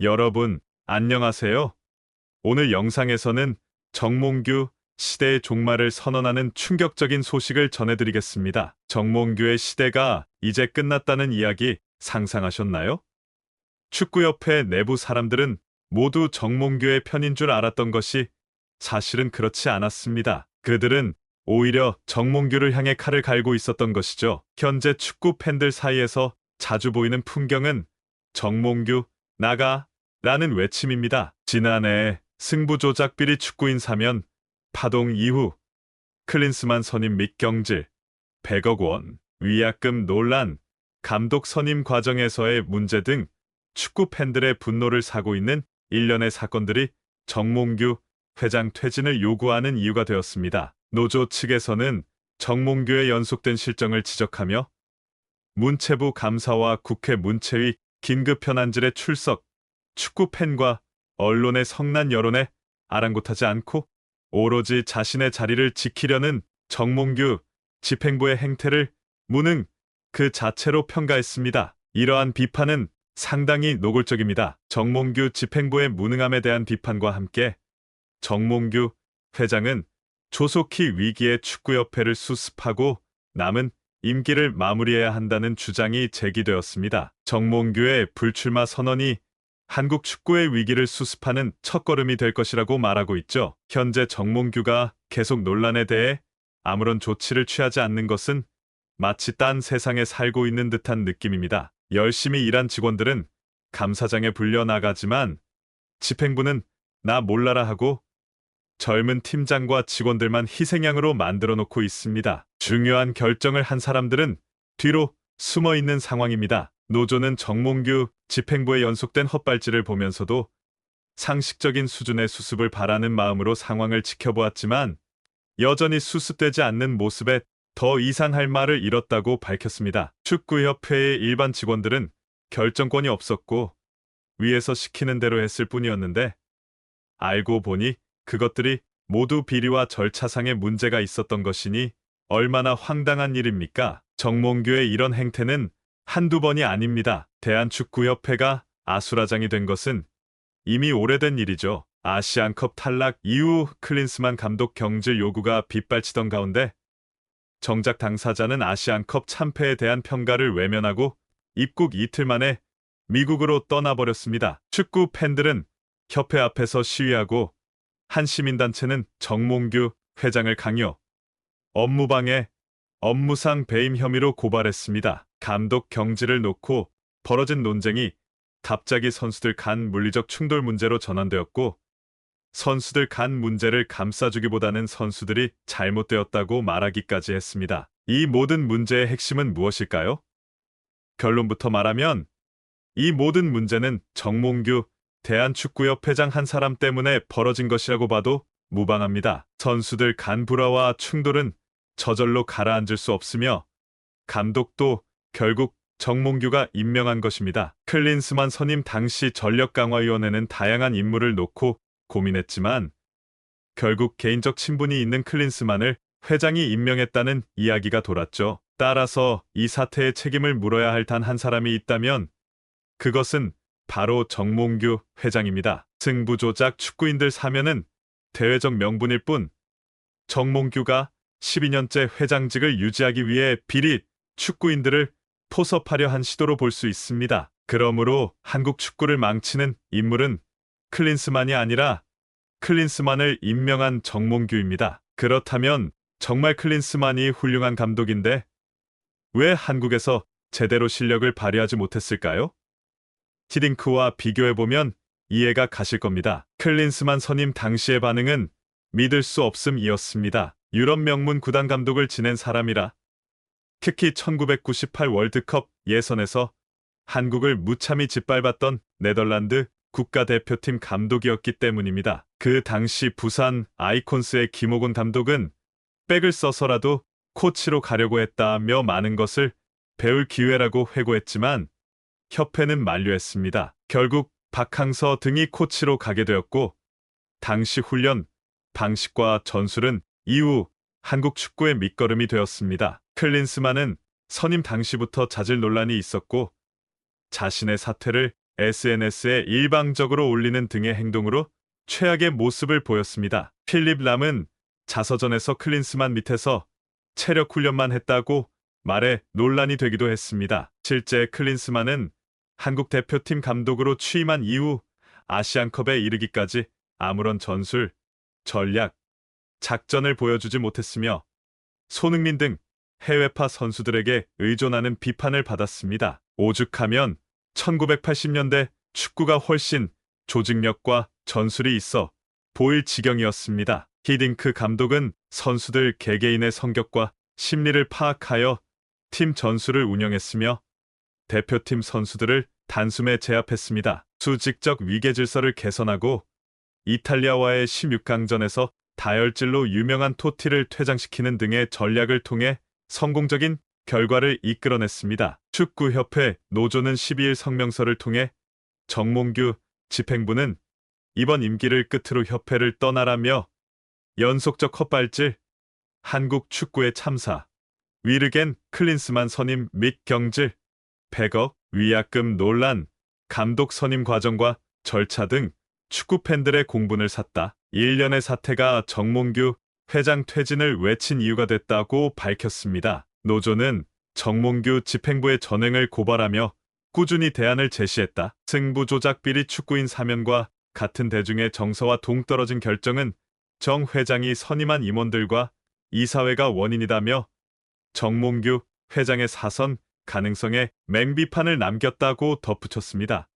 여러분, 안녕하세요. 오늘 영상에서는 정몽규 시대의 종말을 선언하는 충격적인 소식을 전해드리겠습니다. 정몽규의 시대가 이제 끝났다는 이야기 상상하셨나요? 축구협회 내부 사람들은 모두 정몽규의 편인 줄 알았던 것이 사실은 그렇지 않았습니다. 그들은 오히려 정몽규를 향해 칼을 갈고 있었던 것이죠. 현재 축구 팬들 사이에서 자주 보이는 풍경은 정몽규, 나가, 라는 외침입니다. 지난해 승부 조작 비리 축구인 사면, 파동 이후 클린스만 선임 및 경질, 100억 원, 위약금 논란, 감독 선임 과정에서의 문제 등 축구 팬들의 분노를 사고 있는 일련의 사건들이 정몽규 회장 퇴진을 요구하는 이유가 되었습니다. 노조 측에서는 정몽규의 연속된 실정을 지적하며 문체부 감사와 국회 문체위 긴급 현안질의 출석, 축구 팬과 언론의 성난 여론에 아랑곳하지 않고 오로지 자신의 자리를 지키려는 정몽규 집행부의 행태를 무능 그 자체로 평가했습니다. 이러한 비판은 상당히 노골적입니다. 정몽규 집행부의 무능함에 대한 비판과 함께 정몽규 회장은 조속히 위기의 축구협회를 수습하고 남은 임기를 마무리해야 한다는 주장이 제기되었습니다. 정몽규의 불출마 선언이 한국 축구의 위기를 수습하는 첫걸음이 될 것이라고 말하고 있죠. 현재 정몽규가 계속 논란에 대해 아무런 조치를 취하지 않는 것은 마치 딴 세상에 살고 있는 듯한 느낌입니다. 열심히 일한 직원들은 감사장에 불려나가지만 집행부는 나 몰라라 하고 젊은 팀장과 직원들만 희생양으로 만들어 놓고 있습니다. 중요한 결정을 한 사람들은 뒤로 숨어 있는 상황입니다. 노조는 정몽규 집행부의 연속된 헛발질을 보면서도 상식적인 수준의 수습을 바라는 마음으로 상황을 지켜보았지만 여전히 수습되지 않는 모습에 더 이상 할 말을 잃었다고 밝혔습니다. 축구협회의 일반 직원들은 결정권이 없었고 위에서 시키는 대로 했을 뿐이었는데 알고 보니 그것들이 모두 비리와 절차상의 문제가 있었던 것이니 얼마나 황당한 일입니까? 정몽규의 이런 행태는 한두 번이 아닙니다. 대한축구협회가 아수라장이 된 것은 이미 오래된 일이죠. 아시안컵 탈락 이후 클린스만 감독 경질 요구가 빗발치던 가운데 정작 당사자는 아시안컵 참패에 대한 평가를 외면하고 입국 이틀 만에 미국으로 떠나버렸습니다. 축구 팬들은 협회 앞에서 시위하고 한 시민단체는 정몽규 회장을 강요, 업무방해, 업무상 배임 혐의로 고발했습니다. 감독 경질을 놓고 벌어진 논쟁이 갑자기 선수들 간 물리적 충돌 문제로 전환되었고 선수들 간 문제를 감싸주기보다는 선수들이 잘못되었다고 말하기까지 했습니다. 이 모든 문제의 핵심은 무엇일까요? 결론부터 말하면 이 모든 문제는 정몽규 대한축구협회장 한 사람 때문에 벌어진 것이라고 봐도 무방합니다. 선수들 간 불화와 충돌은 저절로 가라앉을 수 없으며 감독도 결국 정몽규가 임명한 것입니다. 클린스만 선임 당시 전력강화위원회는 다양한 인물을 놓고 고민했지만 결국 개인적 친분이 있는 클린스만을 회장이 임명했다는 이야기가 돌았죠. 따라서 이 사태의 책임을 물어야 할 단 한 사람이 있다면 그것은 바로 정몽규 회장입니다. 승부조작 축구인들 사면은 대외적 명분일 뿐 정몽규가 12년째 회장직을 유지하기 위해 비리 축구인들을 포섭하려 한 시도로 볼 수 있습니다. 그러므로 한국 축구를 망치는 인물은 클린스만이 아니라 클린스만을 임명한 정몽규입니다. 그렇다면 정말 클린스만이 훌륭한 감독인데 왜 한국에서 제대로 실력을 발휘하지 못했을까요? 히딩크와 비교해보면 이해가 가실 겁니다. 클린스만 선임 당시의 반응은 믿을 수 없음이었습니다. 유럽 명문 구단 감독을 지낸 사람이라 특히 1998 월드컵 예선에서 한국을 무참히 짓밟았던 네덜란드 국가대표팀 감독이었기 때문입니다. 그 당시 부산 아이콘스의 김호곤 감독은 백을 써서라도 코치로 가려고 했다며 많은 것을 배울 기회라고 회고했지만 협회는 만류했습니다. 결국 박항서 등이 코치로 가게 되었고 당시 훈련 방식과 전술은 이후 한국 축구의 밑거름이 되었습니다. 클린스만은 선임 당시부터 자질 논란이 있었고 자신의 사퇴를 SNS에 일방적으로 올리는 등의 행동으로 최악의 모습을 보였습니다. 필립 람은 자서전에서 클린스만 밑에서 체력 훈련만 했다고 말해 논란이 되기도 했습니다. 실제 클린스만은 한국 대표팀 감독으로 취임한 이후 아시안컵에 이르기까지 아무런 전술, 전략, 작전을 보여주지 못했으며 손흥민 등 해외파 선수들에게 의존하는 비판을 받았습니다. 오죽하면 1980년대 축구가 훨씬 조직력과 전술이 있어 보일 지경이었습니다. 히딩크 감독은 선수들 개개인의 성격과 심리를 파악하여 팀 전술을 운영했으며 대표팀 선수들을 단숨에 제압했습니다. 수직적 위계 질서를 개선하고 이탈리아와의 16강전에서 다혈질로 유명한 토티를 퇴장시키는 등의 전략을 통해 성공적인 결과를 이끌어냈습니다. 축구협회 노조는 12일 성명서를 통해 정몽규 집행부는 이번 임기를 끝으로 협회를 떠나라며 연속적 헛발질, 한국 축구의 참사, 위르겐 클린스만 선임 및 경질, 100억 위약금 논란, 감독 선임 과정과 절차 등 축구 팬들의 공분을 샀다. 일련의 사태가 정몽규 회장 퇴진을 외친 이유가 됐다고 밝혔습니다. 노조는 정몽규 집행부의 전횡을 고발하며 꾸준히 대안을 제시했다. 승부 조작 비리 축구인 사면과 같은 대중의 정서와 동떨어진 결정은 정 회장이 선임한 임원들과 이사회가 원인이다며 정몽규 회장의 사선 가능성에 맹비판을 남겼다고 덧붙였습니다.